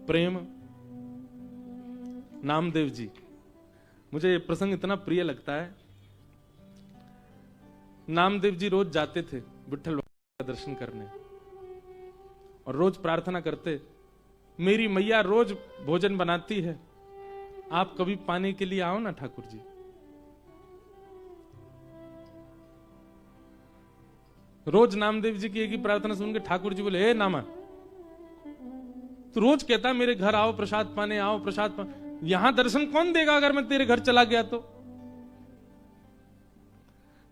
प्रेम। नामदेव जी, मुझे ये प्रसंग इतना प्रिय लगता है। नामदेव जी रोज जाते थे विट्ठल का दर्शन करने और रोज प्रार्थना करते, मेरी मैया रोज भोजन बनाती है, आप कभी पाने के लिए आओ ना ठाकुर जी। रोज नामदेव जी की एक ही प्रार्थना सुन के ठाकुर जी बोले, हे नामा, तू रोज कहता मेरे घर आओ प्रसाद पाने, आओ प्रसाद पाने, यहां दर्शन कौन देगा अगर मैं तेरे घर चला गया तो?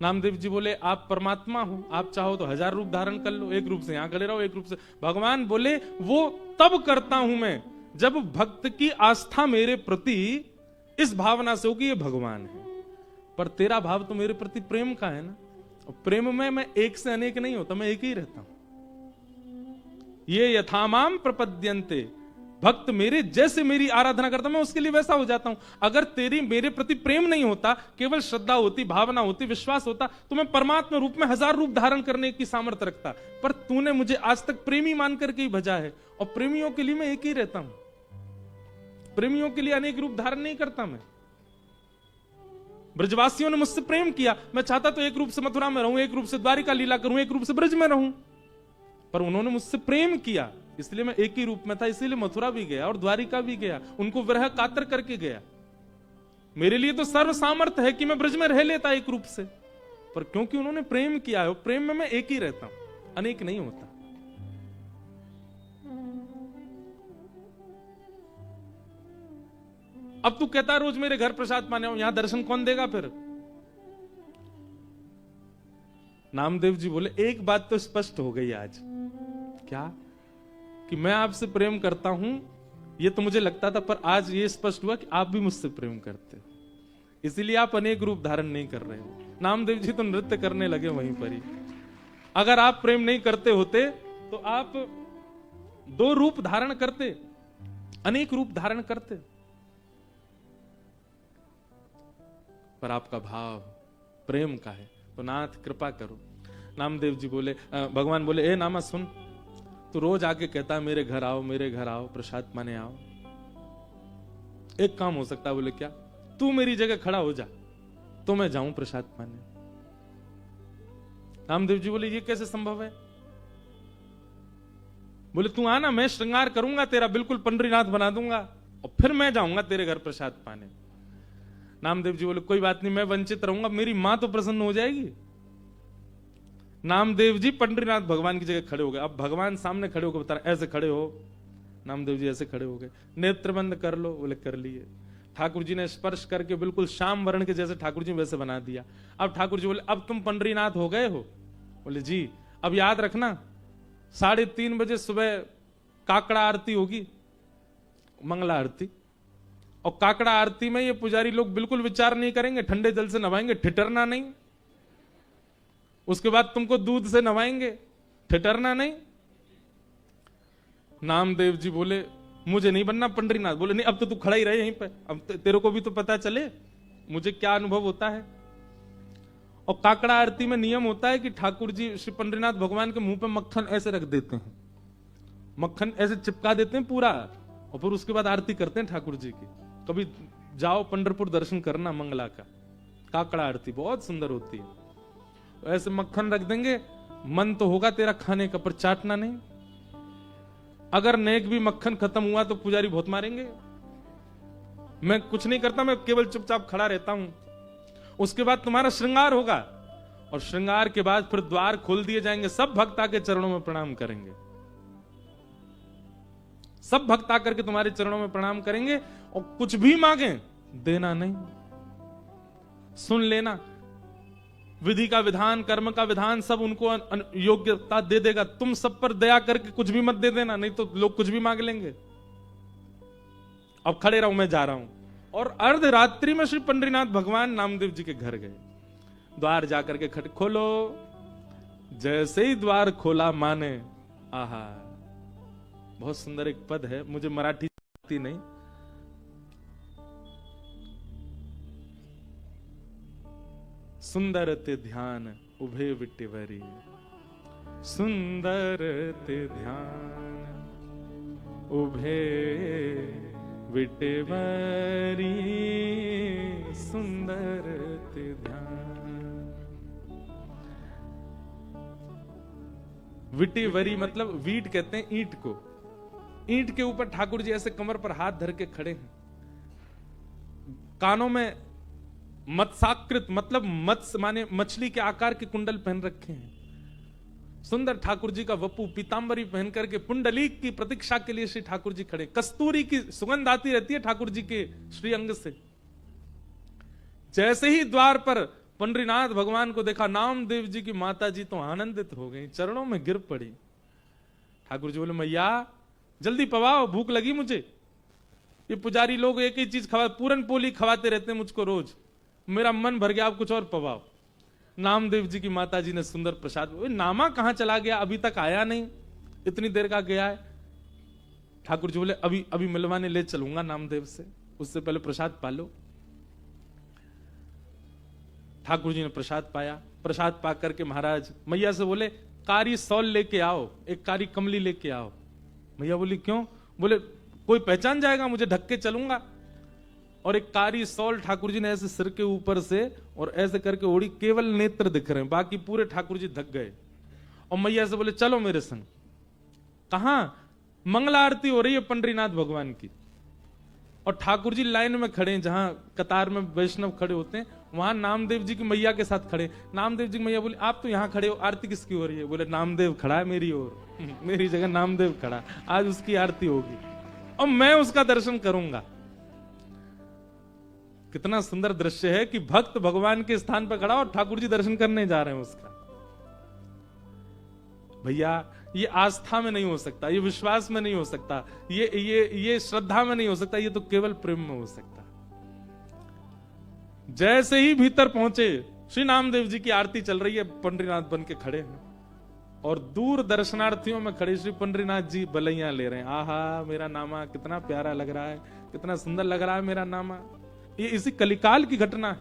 नामदेव जी बोले, आप परमात्मा हो, आप चाहो तो 1000 रूप धारण कर लो, एक रूप से यहां खड़े रहो, एक रूप से। भगवान बोले, वो तब करता हूं मैं जब भक्त की आस्था मेरे प्रति इस भावना से हो कि ये भगवान है। पर तेरा भाव तो मेरे प्रति प्रेम का है ना, और प्रेम में मैं एक से अनेक नहीं होता, मैं एक ही रहता हूं। ये यथामाम प्रपद्यन्ते, भक्त मेरे जैसे मेरी आराधना करता मैं उसके लिए वैसा हो जाता हूं। अगर तेरी मेरे प्रति प्रेम नहीं होता, केवल श्रद्धा होती, भावना होती, विश्वास होता, तो मैं परमात्मा रूप में 1000 रूप धारण करने की सामर्थ्य रखता। पर तूने मुझे आज तक प्रेमी मान करके ही भजा है, और प्रेमियों के लिए मैं एक ही रहता हूं, प्रेमियों के लिए अनेक रूप धारण नहीं करता मैं। ब्रजवासियों ने मुझसे प्रेम किया, मैं चाहता तो एक रूप से मथुरा में रहूं, एक रूप से द्वारिका लीला करूं, एक रूप से ब्रज में रहूं, पर उन्होंने मुझसे प्रेम किया, इसलिए मैं एक ही रूप में था, इसीलिए मथुरा भी गया और द्वारिका भी गया, उनको विरह कातर करके गया। मेरे लिए तो सर्व सामर्थ्य है कि मैं ब्रज में रह लेता एक रूप से, पर क्योंकि उन्होंने प्रेम किया है, प्रेम में मैं एक ही रहता हूं, अनेक नहीं होता। अब तू कहता रोज मेरे घर प्रसाद पाने आओ, यहां दर्शन कौन देगा फिर? नामदेव जी बोले, एक बात तो स्पष्ट हो गई आज। क्या? कि मैं आपसे प्रेम करता हूं, ये तो मुझे लगता था, पर आज ये स्पष्ट हुआ कि आप भी मुझसे प्रेम करते हो, इसीलिए आप अनेक रूप धारण नहीं कर रहे हो। नामदेव जी तो नृत्य करने लगे वहीं पर ही। अगर आप प्रेम नहीं करते होते तो आप 2 रूप धारण करते, अनेक रूप धारण करते, पर आपका भाव प्रेम का है, तो नाथ कृपा करो। नामदेव जी बोले, भगवान बोले, ए नामा सुन, तू रोज आके कहता मेरे घर आओ, मेरे घर आओ, प्रसाद पाने आओ। एक काम हो सकता है, बोले क्या? तू मेरी जगह खड़ा हो जा तो मैं जाऊं प्रसाद पाने। नामदेव जी बोले, ये कैसे संभव है? बोले, तू आना, मैं श्रृंगार करूंगा तेरा, बिल्कुल पंडरीनाथ बना दूंगा, और फिर मैं जाऊंगा तेरे घर प्रसाद पाने। नामदेव जी बोले, कोई बात नहीं, मैं वंचित रहूंगा, मेरी मां तो प्रसन्न हो जाएगी। नामदेव जी पंडरीनाथ भगवान की जगह खड़े हो गए। अब भगवान सामने खड़े होकर बता रहे, ऐसे खड़े हो। नामदेव जी ऐसे खड़े हो गए। नेत्र बंद कर लो, बोले कर लिए। ठाकुर जी ने स्पर्श करके बिल्कुल श्याम वर्ण के जैसे ठाकुर जी वैसे बना दिया। अब ठाकुर जी बोले, अब तुम पंडरीनाथ हो गए हो? बोले जी। अब याद रखना, 3:30 बजे सुबह काकड़ा आरती होगी, मंगला आरती, और काकड़ा आरती में ये पुजारी लोग बिल्कुल विचार नहीं करेंगे, ठंडे जल से नवाएंगे, ठिठरना नहीं। उसके बाद तुमको दूध से नवाएंगे, ठिठरना नहीं। नामदेव जी बोले, मुझे नहीं बनना पंडरीनाथ। बोले, नहीं, अब तो तू खड़ा ही रहे यहीं पे, अब तेरे को भी तो पता चले मुझे क्या अनुभव होता है। और काकड़ा आरती में नियम होता है कि ठाकुर जी श्री पंडरीनाथ भगवान के मुंह पे मक्खन ऐसे रख देते हैं, मक्खन ऐसे चिपका देते हैं पूरा, और फिर उसके बाद आरती करते हैं ठाकुर जी की। कभी जाओ पंढरपुर दर्शन करना मंगला का, काकड़ा आरती बहुत सुंदर होती है। ऐसे मक्खन रख देंगे, मन तो होगा तेरा खाने का, पर चाटना नहीं। अगर नेक भी मक्खन खत्म हुआ तो पुजारी बहुत मारेंगे। मैं कुछ नहीं करता, मैं केवल चुपचाप खड़ा रहता हूं। उसके बाद तुम्हारा श्रृंगार होगा, और श्रृंगार के बाद फिर द्वार खोल दिए जाएंगे, सब भक्त आके चरणों में प्रणाम करेंगे, सब भक्त आकर के तुम्हारे चरणों में प्रणाम करेंगे, और कुछ भी मांगे देना नहीं, सुन लेना। विधि का विधान, कर्म का विधान सब उनको योग्यता दे देगा। तुम सब पर दया करके कुछ भी मत दे देना, नहीं तो लोग कुछ भी मांग लेंगे। अब खड़े रहो, मैं जा रहा हूं। और अर्धरात्रि में श्री पंडरीनाथ भगवान नामदेव जी के घर गए। द्वार जाकर के खट खोलो, जैसे ही द्वार खोला माने, आहा, बहुत सुंदर एक पद है, मुझे मराठी आती नहीं, सुंदर ते ध्यान उभे विट्टिवरी, सुंदर ते ध्यान उभे विटेवरी सुंदर ते ध्यान। विटेवरी मतलब वीट कहते हैं ईंट को। ईंट के ऊपर ठाकुर जी ऐसे कमर पर हाथ धर के खड़े हैं, कानों में मत्स्याकृत मतलब मत्स्य माने मछली के आकार के कुंडल पहन रखे हैं। सुंदर ठाकुर जी का वपु पीतांबरी पहन करके पुंडलीक की प्रतीक्षा के लिए श्री ठाकुर जी खड़े। कस्तूरी की सुगंध आती रहती है ठाकुर जी के श्री अंग से। जैसे ही द्वार पर पंडरीनाथ भगवान को देखा, नामदेव जी की माता जी तो आनंदित हो गई, चरणों में गिर पड़ी। ठाकुर जी बोले, मैया जल्दी पवाओ, भूख लगी मुझे। ये पुजारी लोग एक ही चीज खवा, पूरन पोली खवाते रहते हैं मुझको रोज, मेरा मन भर गया, आप कुछ और पवाओ। नामदेव जी की माता जी ने सुंदर प्रसाद। नामा कहां चला गया, अभी तक आया नहीं, इतनी देर का गया है। ठाकुर जी बोले, अभी अभी मिलवाने ले चलूंगा नामदेव से, उससे पहले प्रसाद पालो। ठाकुर जी ने प्रसाद पाया। प्रसाद पा करके महाराज मैया से बोले, कारी सौल लेके आओ, एक कारी कमली लेके आओ। मैया बोली, क्यों? बोले, कोई पहचान जाएगा, मुझे ढक के चलूंगा। और एक कारी सौल ठाकुर जी ने ऐसे सिर के ऊपर से और ऐसे करके ओढ़ी, केवल नेत्र दिख रहे हैं, बाकी पूरे ठाकुर जी धक गए। और मैया से बोले, चलो मेरे संग। कहां? मंगला आरती हो रही है पंडरीनाथ भगवान की, और ठाकुर जी लाइन में खड़े हैं, जहां कतार में वैष्णव खड़े होते हैं, वहां नामदेव जी की मैया के साथ खड़े। नामदेव जी की मैया बोली, आप तो यहां खड़े हो, आरती किसकी हो रही है? बोले, नामदेव खड़ा है मेरी ओर, मेरी जगह नामदेव खड़ा, आज उसकी आरती होगी और मैं उसका दर्शन करूंगा। कितना सुंदर दृश्य है कि भक्त भगवान के स्थान पर खड़ा और ठाकुर जी दर्शन करने जा रहे हैं उसका। भैया ये आस्था में नहीं हो सकता, ये विश्वास में नहीं हो सकता, ये श्रद्धा में नहीं हो सकता, ये तो केवल प्रेम में हो सकता। जैसे ही भीतर पहुंचे, श्री नामदेव जी की आरती चल रही है, पंडरीनाथ बन के खड़े हैं और दूर दर्शनार्थियों में खड़े श्री पंडरीनाथ जी बलैया ले रहे हैं। आहा, मेरा नामा कितना प्यारा लग रहा है, कितना सुंदर लग रहा है मेरा नामा। ये इसी कलिकाल की घटना है।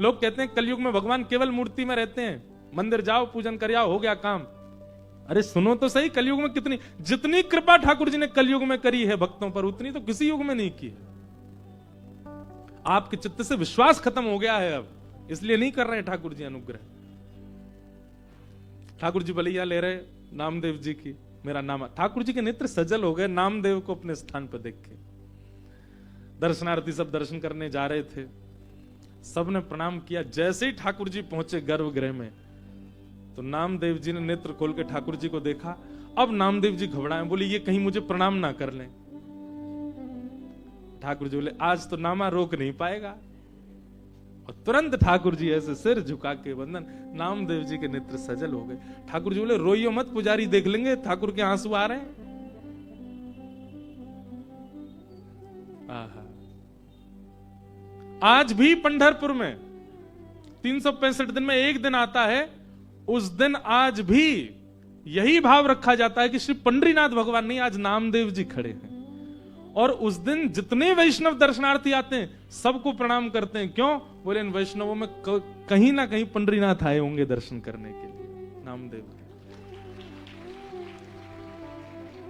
लोग कहते हैं कलयुग में भगवान केवल मूर्ति में रहते हैं, मंदिर जाओ पूजन कर आओ, हो गया काम। अरे सुनो तो सही, कलयुग में कितनी, जितनी कृपा ठाकुर जी ने कलयुग में करी है भक्तों पर, उतनी तो किसी युग में नहीं की है। आपके चित्त से विश्वास खत्म हो गया है अब, इसलिए नहीं कर रहे हैं ठाकुर जी अनुग्रह। ठाकुर जी बलैया ले रहे नामदेव जी की, मेरा नामा। ठाकुर जी के नेत्र सजल हो गए नामदेव को अपने स्थान पर देख के। दर्शनार्थी सब दर्शन करने जा रहे थे, सबने प्रणाम किया। जैसे ही ठाकुर जी पहुंचे गर्भगृह में, तो नामदेव जी ने नेत्र खोल के ठाकुर जी को देखा। अब नामदेव जी घबराए, बोले, ये कहीं मुझे प्रणाम ना कर लें। ठाकुर जी बोले, आज तो नामा रोक नहीं पाएगा। और तुरंत ठाकुर जी ऐसे सिर झुका के वंदन, नामदेव जी के नेत्र सजल हो गए। ठाकुर जी बोले, रोइयो मत पुजारी, देख लेंगे, ठाकुर के आंसू आ रहे हैं। आज भी पंढरपुर में 365 दिन में एक दिन आता है, उस दिन आज भी यही भाव रखा जाता है कि श्री पंडरीनाथ भगवान नहीं, आज नामदेव जी खड़े हैं। और उस दिन जितने वैष्णव दर्शनार्थी आते हैं सबको प्रणाम करते हैं। क्यों? बोले, इन वैष्णवों में कहीं ना कहीं पंडरीनाथ आए होंगे दर्शन करने के लिए, नामदेव के।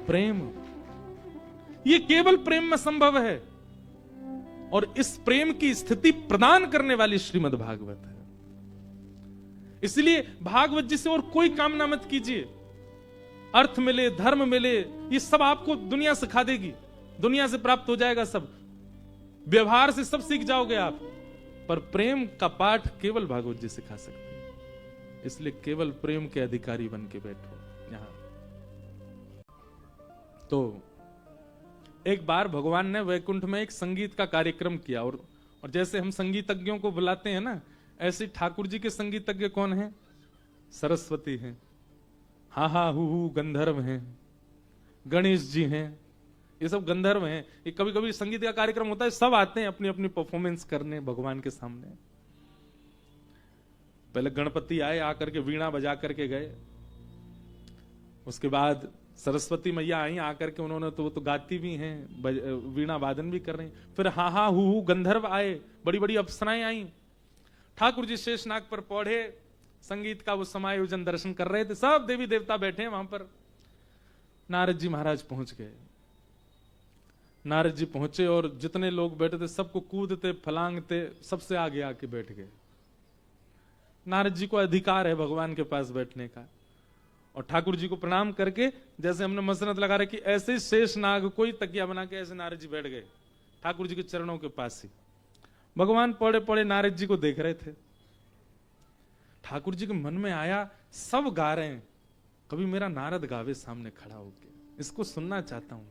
प्रेम, ये केवल प्रेम में संभव है, और इस प्रेम की स्थिति प्रदान करने वाली श्रीमद् भागवत है। इसलिए भागवत जी से और कोई कामना मत कीजिए। अर्थ मिले, धर्म मिले, ये सब आपको दुनिया सिखा देगी, दुनिया से प्राप्त हो जाएगा सब, व्यवहार से सब सीख जाओगे आप, पर प्रेम का पाठ केवल भागवत जी सिखा सकते हैं। इसलिए केवल प्रेम के अधिकारी बन के बैठो यहां। तो एक बार भगवान ने वैकुंठ में एक संगीत का कार्यक्रम किया, और जैसे हम संगीतज्ञों को बुलाते हैं ना, ऐसे ठाकुर जी के संगीतज्ञ कौन हैं? सरस्वती हैं, हा हा हु गंधर्व हैं, गणेश जी हैं, ये सब गंधर्व हैं। ये कभी कभी संगीत का कार्यक्रम होता है, सब आते हैं अपनी अपनी परफॉर्मेंस करने भगवान के सामने। पहले गणपति आए, आकर के वीणा बजा करके गए, उसके बाद सरस्वती मैया आई, आकर के उन्होंने तो वो तो गाती भी हैं, वीणा वादन भी कर रही। फिर हा हा हु गंधर्व आए, बड़ी बड़ी अप्सराएं आई। ठाकुर जी शेषनाग पर पौढ़े संगीत का वो समायोजन दर्शन कर रहे थे, सब देवी देवता बैठे हैं वहां पर। नारद जी महाराज पहुंच गए, नारद जी पहुंचे और जितने लोग बैठे थे सबको कूदते फलांगते सबसे आगे आके बैठ गए। नारद जी को अधिकार है भगवान के पास बैठने का, और ठाकुर जी को प्रणाम करके जैसे हमने मसनत लगा रखी ऐसे शेष नाग कोई तकिया बना के ऐसे नारद जी बैठ गए ठाकुर जी के चरणों के पास ही। भगवान पड़े पड़े नारद जी को देख रहे थे। ठाकुर जी के मन में आया सब गा रहे हैं, कभी मेरा नारद गावे सामने खड़ा होके, इसको सुनना चाहता हूं।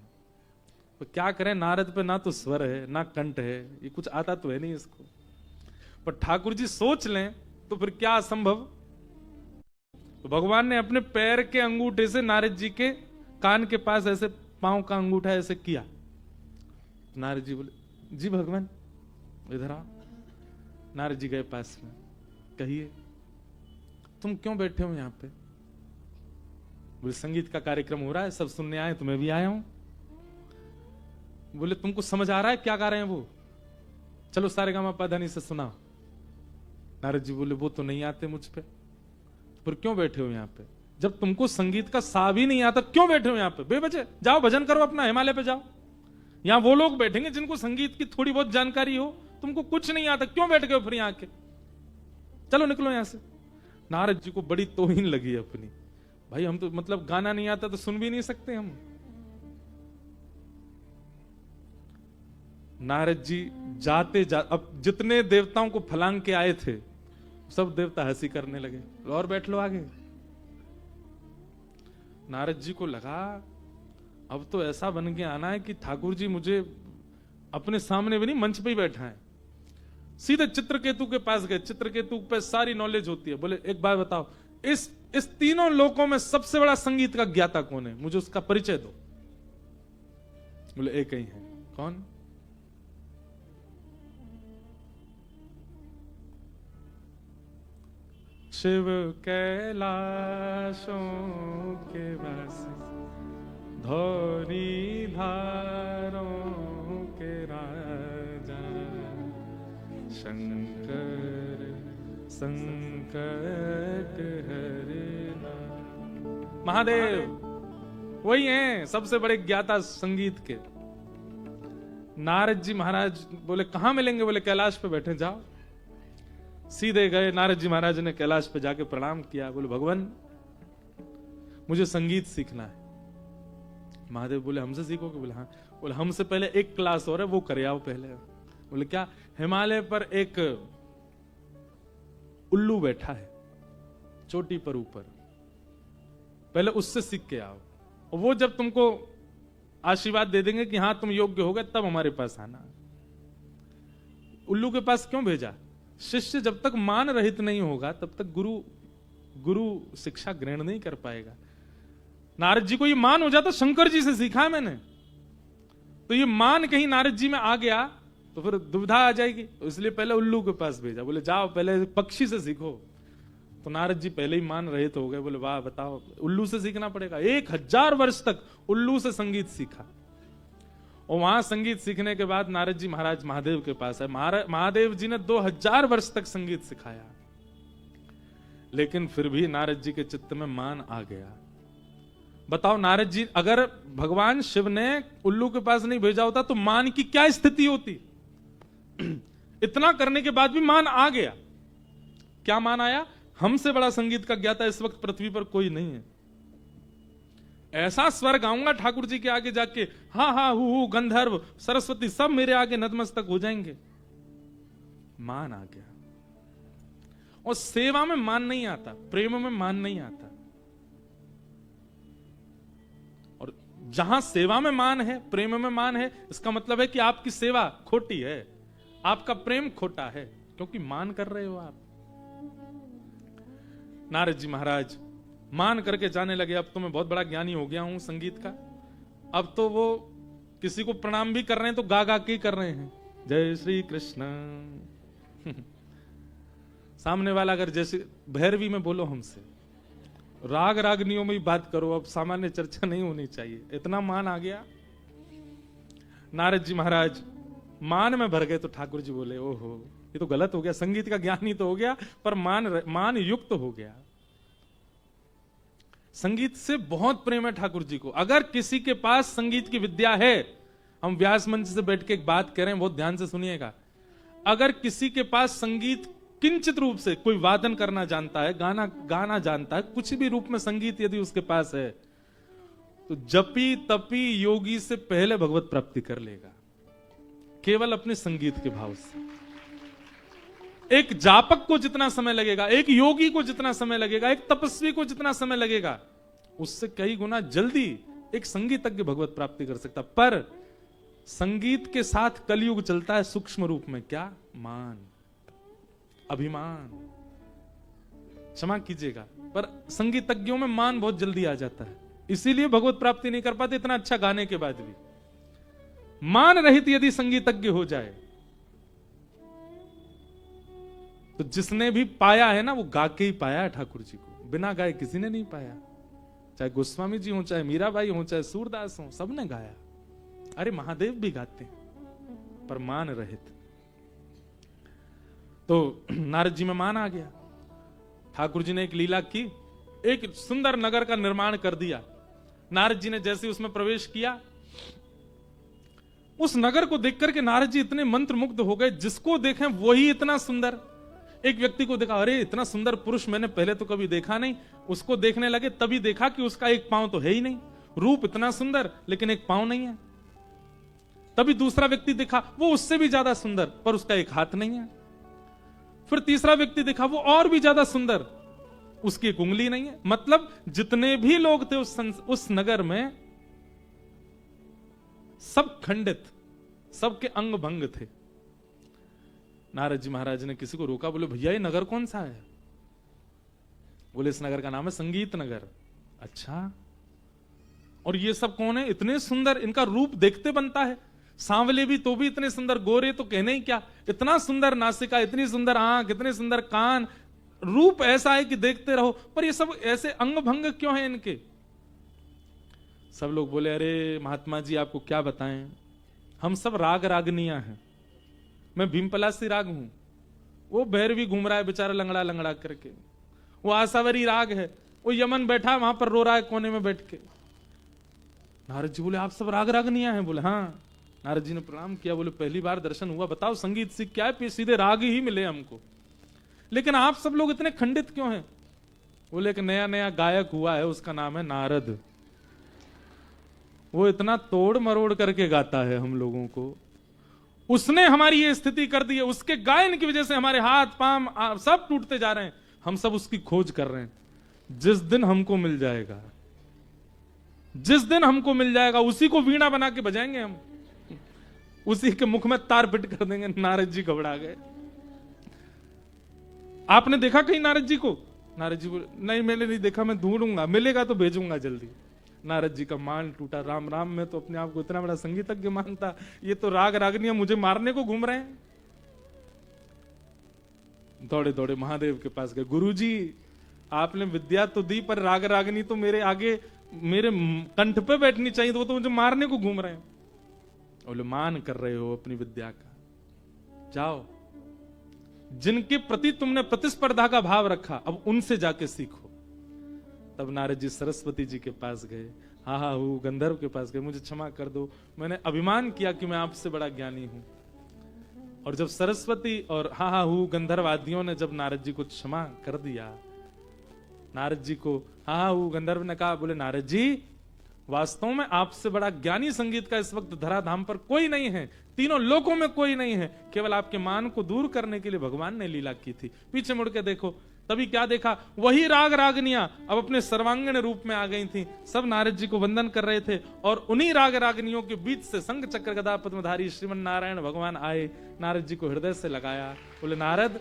तो क्या करें, नारद पे ना तो स्वर है ना कंठ है, ये कुछ आता तो है नहीं इसको। पर ठाकुर जी सोच लें तो फिर क्या असंभव। तो भगवान ने अपने पैर के अंगूठे से नारद जी के कान के पास ऐसे पांव का अंगूठा ऐसे किया। नारद जी बोले जी भगवान इधर आओ। नारद जी गए पास में, कहिए तुम क्यों बैठे हो यहां पे? बोले संगीत का कार्यक्रम हो रहा है, सब सुनने आए तो मैं भी आया हूं। बोले तुमको समझ आ रहा है क्या गा रहे हैं वो? चलो सारे गामा पाधानी से सुनाओ। नारद जी बोले वो तो नहीं आते मुझ पे। पर क्यों बैठे हो यहाँ पे? जब तुमको संगीत का सा भी नहीं आता क्यों बैठे हो यहाँ पे बेवजह? जाओ भजन करो अपना, हिमालय पे जाओ। यहाँ वो लोग बैठेंगे जिनको संगीत की थोड़ी बहुत जानकारी हो, तुमको कुछ नहीं आता, क्यों बैठ गए हो फिर यहाँ के? चलो निकलो यहां से। नारद जी को बड़ी तौहीन लगी अपनी, भाई हम तो मतलब गाना नहीं आता तो सुन भी नहीं सकते हम। नारद जी जाते अब जितने देवताओं को फलांग के आए थे सब देवता हंसी करने लगे, और बैठ लो आगे। नारद जी को लगा अब तो ऐसा बन के आना है कि ठाकुर जी मुझे अपने सामने भी नहीं मंच पे ही बैठा है। सीधे चित्रकेतु के पास गए। चित्रकेतु पे सारी नॉलेज होती है। बोले एक बात बताओ, इस तीनों लोकों में सबसे बड़ा संगीत का ज्ञाता कौन है? मुझे उसका परिचय दो। बोले एक ही है। कौन? शिव कैलाशों के वासी, धौरी धारों के राजा, शंकर संकट हरना। महादेव वही हैं सबसे बड़े ज्ञाता संगीत के। नारद जी महाराज बोले कहां मिलेंगे? बोले कैलाश पे बैठे, जाओ। सीधे गए। नारद जी महाराज ने कैलाश पे जाके प्रणाम किया। बोले भगवान मुझे संगीत सीखना है। महादेव बोले हमसे सीखोगे? बोले हाँ। बोले हमसे पहले एक क्लास और है, वो करे आओ पहले। बोले क्या? हिमालय पर एक उल्लू बैठा है चोटी पर ऊपर, पहले उससे सीख के आओ, और वो जब तुमको आशीर्वाद दे देंगे कि हाँ तुम योग्य हो गए तब हमारे पास आना। उल्लू के पास क्यों भेजा? शिष्य जब तक मान रहित नहीं होगा तब तक गुरु शिक्षा ग्रहण नहीं कर पाएगा। नारद जी को ये मान हो जाता शंकर जी से सीखा है मैंने, तो ये मान कहीं नारद जी में आ गया तो फिर दुविधा आ जाएगी। तो इसलिए पहले उल्लू के पास भेजा। बोले जाओ पहले पक्षी से सीखो। तो नारद जी पहले ही मान रहित हो गए। बोले वाह बताओ, उल्लू से सीखना पड़ेगा। 1000 वर्ष तक उल्लू से संगीत सीखा, और वहां संगीत सीखने के बाद नारद जी महाराज महादेव के पास है। महादेव जी ने 2000 वर्ष तक संगीत सिखाया, लेकिन फिर भी नारद जी के चित्त में मान आ गया। बताओ नारद जी, अगर भगवान शिव ने उल्लू के पास नहीं भेजा होता तो मान की क्या स्थिति होती? इतना करने के बाद भी मान आ गया। क्या मान आया? हमसे बड़ा संगीत का ज्ञाता इस वक्त पृथ्वी पर कोई नहीं है। ऐसा स्वर गाऊंगा ठाकुर जी के आगे जाके, हाँ हाँ हु गंधर्व सरस्वती सब मेरे आगे नतमस्तक हो जाएंगे। मान आ गया। और सेवा में मान नहीं आता, प्रेम में मान नहीं आता। और जहां सेवा में मान है, प्रेम में मान है, इसका मतलब है कि आपकी सेवा खोटी है, आपका प्रेम खोटा है, क्योंकि मान कर रहे हो आप। नारद जी महाराज मान करके जाने लगे, अब तो मैं बहुत बड़ा ज्ञानी हो गया हूं संगीत का। अब तो वो किसी को प्रणाम भी कर रहे हैं तो गा गा के कर रहे हैं, जय श्री कृष्ण। सामने वाला अगर जैसे भैरवी में बोलो हमसे, राग रागनियों में ही बात करो, अब सामान्य चर्चा नहीं होनी चाहिए। इतना मान आ गया। नारद जी महाराज मान में भर गए तो ठाकुर जी बोले ओहो ये तो गलत हो गया, संगीत का ज्ञान ही तो हो गया पर मान युक्त हो गया। संगीत से बहुत प्रेम है ठाकुर जी को। अगर किसी के पास संगीत की विद्या है हम व्यास मंच से बैठ के एक बात कह रहे हैं, बहुत ध्यान से सुनिएगा। अगर किसी के पास संगीत किंचित रूप से, कोई वादन करना जानता है, गाना जानता है, कुछ भी रूप में संगीत यदि उसके पास है, तो जपी तपी योगी से पहले भगवत प्राप्ति कर लेगा, केवल अपने संगीत के भाव से। एक जापक को जितना समय लगेगा, एक योगी को जितना समय लगेगा, एक तपस्वी को जितना समय लगेगा, उससे कई गुना जल्दी एक संगीतज्ञ भगवत प्राप्ति कर सकता। पर संगीत के साथ कलयुग चलता है सूक्ष्म रूप में। क्या? मान, अभिमान। क्षमा कीजिएगा, पर संगीतज्ञों में मान बहुत जल्दी आ जाता है, इसीलिए भगवत प्राप्ति नहीं कर पाते, इतना अच्छा गाने के बाद भी। मान रहित यदि संगीतज्ञ हो जाए तो जिसने भी पाया है ना, वो गा के ही पाया है ठाकुर जी को, बिना गाए किसी ने नहीं पाया। चाहे गोस्वामी जी हो, चाहे मीराबाई हो, चाहे सूरदास हो, सबने गाया। अरे महादेव भी गाते हैं, पर मान रहित। तो नारद जी में मान आ गया। ठाकुर जी ने एक लीला की, एक सुंदर नगर का निर्माण कर दिया। नारद जी ने जैसे उसमें प्रवेश किया, उस नगर को देख करके नारद जी इतने मंत्रमुग्ध हो गए, जिसको देखें वही इतना सुंदर। एक व्यक्ति को देखा, अरे इतना सुंदर पुरुष मैंने पहले तो कभी देखा नहीं, उसको देखने लगे, तभी देखा कि उसका एक पांव तो है ही नहीं, रूप इतना सुंदर लेकिन एक पांव नहीं है। तभी दूसरा व्यक्ति देखा, वो उससे भी ज्यादा सुंदर, पर उसका एक हाथ नहीं है। फिर तीसरा व्यक्ति देखा, वो और भी ज्यादा सुंदर, उसकी एक उंगली नहीं है। मतलब जितने भी लोग थे उस नगर में, सब खंडित, सबके अंग भंग थे। नारद जी महाराज ने किसी को रोका, बोले भैया ये नगर कौन सा है? बोले इस नगर का नाम है संगीत नगर। अच्छा, और ये सब कौन है? इतने सुंदर, इनका रूप देखते बनता है, सांवले भी तो भी इतने सुंदर, गोरे तो कहने ही क्या, इतना सुंदर नासिका, इतनी सुंदर आंख, इतने सुंदर कान, रूप ऐसा है कि देखते रहो। पर ये सब ऐसे अंग भंग क्यों है इनके? सब लोग बोले, अरे महात्मा जी आपको क्या बताएं, हम सब राग रागनियां हैं। मैं भीमपलासी राग हूं, वो भैरवी घूम रहा है बेचारा लंगड़ा लंगड़ा करके, वो आसावरी राग है, वो यमन बैठा वहां पर रो रहा है कोने में बैठ के। नारद जी बोले आप सब राग रागनियां हैं? बोले हाँ। नारद जी ने प्रणाम किया, बोले पहली बार दर्शन हुआ, बताओ संगीत सीख क्या है? सीधे राग ही मिले हमको, लेकिन आप सब लोग इतने खंडित क्यों हैं? बोले एक नया नया गायक हुआ है, उसका नाम है नारद, वो इतना तोड़ मरोड़ करके गाता है हम लोगों को, उसने हमारी ये स्थिति कर दी है, उसके गायन की वजह से हमारे हाथ पांव सब टूटते जा रहे हैं, हम सब उसकी खोज कर रहे हैं। जिस दिन हमको मिल जाएगा, जिस दिन हमको मिल जाएगा, उसी को वीणा बना के बजाएंगे हम, उसी के मुख में तार फिट कर देंगे। नारद जी घबरा गए। आपने देखा कहीं नारद जी को? नारद जी बोले नहीं मैंने नहीं देखा, मैं ढूंढूंगा, मिलेगा तो भेजूंगा जल्दी। नारद जी का मान टूटा। राम राम, मैं तो अपने आप को इतना बड़ा संगीतज्ञ मानता, ये तो राग रागनियां मुझे मारने को घूम रहे हैं। दौड़े दौड़े महादेव के पास गए, गुरुजी आपने विद्या तो दी, पर राग रागनी तो मेरे आगे, मेरे कंठ पे बैठनी चाहिए, तो वो तो मुझे मारने को घूम रहे हैं। बोले मान कर रहे हो अपनी विद्या का, जाओ, जिनके प्रति तुमने प्रतिस्पर्धा का भाव रखा, अब उनसे जाके सीखो। तब नारद जी सरस्वती जी के पास गए, हा हा हूँ गंधर्व के पास गए, मुझे क्षमा कर दो, मैंने अभिमान किया कि मैं आपसे बड़ा ज्ञानी हूं। और जब सरस्वती और हा हा हूँ गंधर्व आदियों ने जब नारद जी को क्षमा कर दिया, नारद जी को हा हा हूँ गंधर्व ने कहा, बोले नारद जी वास्तव में आपसे बड़ा ज्ञानी संगीत का इस वक्त धराधाम पर कोई नहीं है, तीनों लोकों में कोई नहीं है, केवल आपके मान को दूर करने के लिए भगवान ने लीला की थी। पीछे मुड़ के देखो, तभी क्या देखा, वही राग रागनियां अब अपने सर्वांगीण रूप में आ गई थी, सब नारद जी को वंदन कर रहे थे, और उन्हीं राग रागनियों के बीच से शंख चक्र गदा पद्मधारी श्रीमन नारायण भगवान आए, नारद जी को हृदय से लगाया, बोले नारद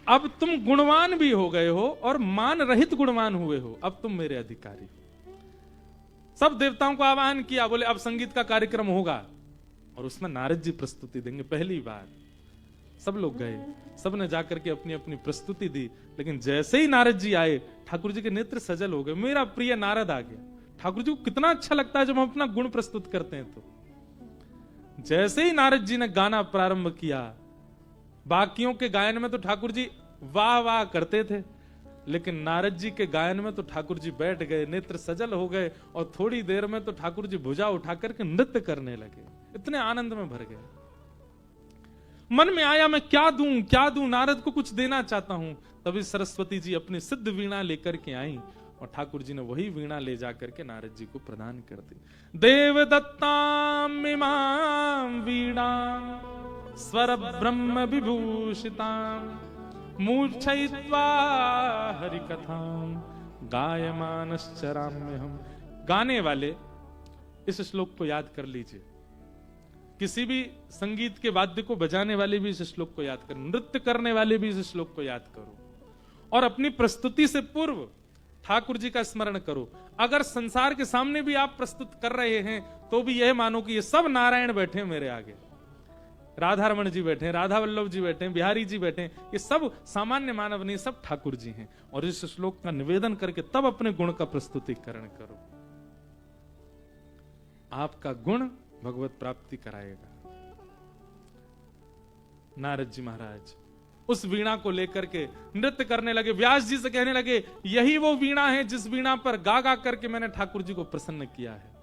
अब तुम गुणवान भी हो गए हो और मान रहित गुणवान हुए हो, अब तुम मेरे अधिकारी। सब देवताओं को आह्वान किया, बोले अब संगीत का कार्यक्रम होगा, और उसमें नारद जी प्रस्तुति देंगे पहली बार। सब लोग गए, सब ने जाकर के अपनी अपनी प्रस्तुति दी, लेकिन जैसे ही नारद जी आए, ठाकुर जी के नेत्र सजल हो गए, मेरा प्रिय नारद आ गया। ठाकुर जी को कितना अच्छा लगता है जब हम अपना गुण प्रस्तुत करते हैं। तो जैसे ही नारद जी ने गाना प्रारंभ किया, बाकियों के गायन में तो ठाकुर जी वाह वाह करते थे, लेकिन नारद जी के गायन में तो ठाकुर जी बैठ गए, नेत्र सजल हो गए और थोड़ी देर में तो ठाकुर जी भुजा उठा करके नृत्य करने लगे, इतने आनंद में भर गए। मन में आया मैं क्या दूं, नारद को कुछ देना चाहता हूं। तभी सरस्वती जी अपनी सिद्ध वीणा लेकर के आई और ठाकुर जी ने वही वीणा ले जाकर के नारद जी को प्रदान कर दी। देव दत्ताम इमाम वीणा स्वर ब्रह्म विभूषिताम मूर्छयित्वा हरि कथाम गायमानश्चराम्य हम। गाने वाले इस श्लोक को याद कर लीजिए, किसी भी संगीत के वाद्य को बजाने वाले भी इस श्लोक को याद करो, नृत्य करने वाले भी इस श्लोक को याद करो और अपनी प्रस्तुति से पूर्व ठाकुर जी का स्मरण करो। अगर संसार के सामने भी आप प्रस्तुत कर रहे हैं तो भी यह मानो कि ये सब नारायण बैठे हैं मेरे आगे, राधा रमण जी बैठे हैं, राधा वल्लभ जी बैठे हैं, बिहारी जी बैठे हैं, ये सब सामान्य मानव नहीं, सब ठाकुर जी हैं। और इस श्लोक का निवेदन करके तब अपने गुण का प्रस्तुतिकरण करो। आपका गुण भगवत प्राप्ति कराएगा। नारद जी महाराज उस वीणा को लेकर के नृत्य करने लगे, व्यास जी से कहने लगे यही वो वीणा है जिस वीणा पर गा गा करके मैंने ठाकुर जी को प्रसन्न किया है।